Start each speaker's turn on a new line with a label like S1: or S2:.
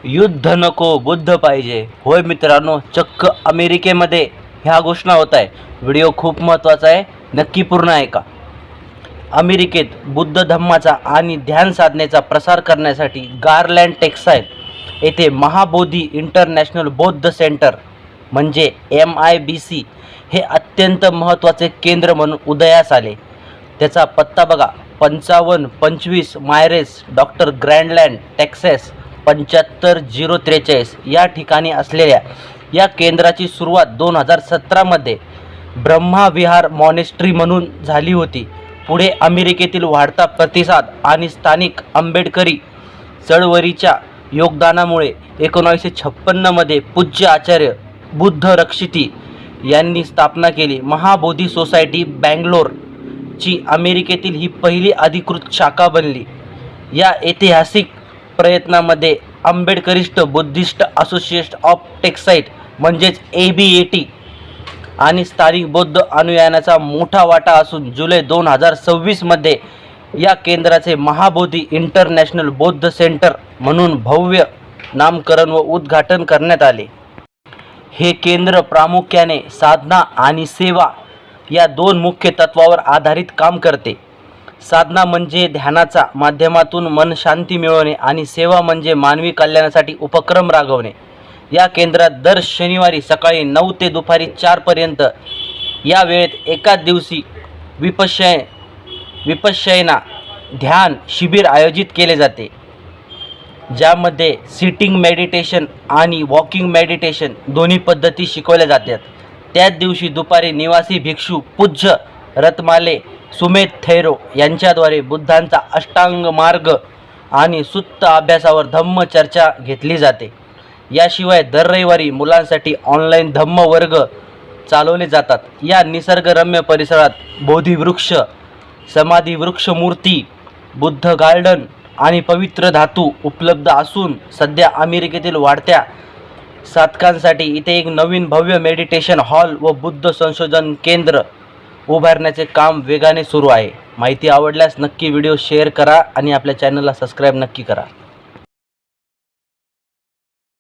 S1: युद्ध नको बुद्ध पाहिजे। होय मित्रांनो, चक्क अमेरिकेमध्ये ह्या घोषणा होत आहे। व्हिडिओ खूप महत्त्वाचा आहे, नक्की पूर्ण ऐका। अमेरिकेत बुद्ध धम्माचा आणि ध्यान साधनेचा प्रसार करण्यासाठी गारलँड टेक्सास येथे महाबोधी इंटरनॅशनल बौद्ध सेंटर म्हणजे MIBC हे अत्यंत महत्त्वाचे केंद्र म्हणून उदयास आले। त्याचा पत्ता बघा, 5525 मायरेस डॉक्टर ग्रँडलँड टेक्सास 75043 या ठिकाणी असलेल्या या केंद्राची सुरुवात 2017 मध्ये ब्रह्मा विहार मॉनेस्ट्री म्हणून झाली होती। पुढे अमेरिकेतील वाढता प्रतिसाद आणि स्थानिक आंबेडकरी चळवळीच्या योगदानामुळे 1956 मध्ये पूज्य आचार्य बुद्ध रक्षिती यांनी स्थापना केली। महाबोधी सोसायटी बंगलोर ची अमेरिकेतील ही पहिली अधिकृत शाखा बनली। या ऐतिहासिक प्रयत्नामध्ये आंबेडकरिस्ट बुद्धिस्ट असोसिएशन ऑफ टेक्सास म्हणजेच ABAT आणि स्थानिक बौद्ध अनुयायांचा मोठा वाटा असून जुलै 2026 मध्ये या केंद्राचे महाबोधी इंटरनॅशनल बौद्ध सेंटर म्हणून भव्य नामकरण व उद्घाटन करण्यात आले। हे केंद्र प्रामुख्याने साधना आणि सेवा या दोन मुख्य तत्वावर आधारित काम करते। साधना म्हणजे ध्यानाच्या माध्यमातून मन शांती मिळवणे आणि सेवा म्हणजे मानवी कल्याणासाठी उपक्रम राबवणे। या केंद्रात दर शनिवारी सकाळी 9 ते दुपारी 4 पर्यंत या वेळेत एकाच दिवशी विपश्यना ध्यान शिबिर आयोजित केले जाते, ज्यामध्ये सिटिंग मेडिटेशन आणि वॉकिंग मेडिटेशन दोन्ही पद्धती शिकवल्या जातात। त्याच दिवशी दुपारी निवासी भिक्षू पूज्य रत्माले सुमेध थैरो यांच्याद्वारे बुद्धांचा अष्टांग मार्ग आणि सुत्त अभ्यासावर धम्म चर्चा घेतली जाते। याशिवाय दर रविवारी मुलांसाठी ऑनलाईन धम्म वर्ग चालवले जातात। या निसर्गरम्य परिसरात बोधिवृक्ष, समाधी वृक्ष मूर्ती, बुद्ध गार्डन आणि पवित्र धातू उपलब्ध असून सध्या अमेरिकेतील वाढत्या साधकांसाठी इथे एक नवीन भव्य मेडिटेशन हॉल व बुद्ध संशोधन केंद्र उभारण्याचे काम वेगाने सुरू आहे। माहिती आवडल्यास नक्की व्हिडिओ शेअर करा आणि आपल्या चॅनलला सबस्क्राईब नक्की करा।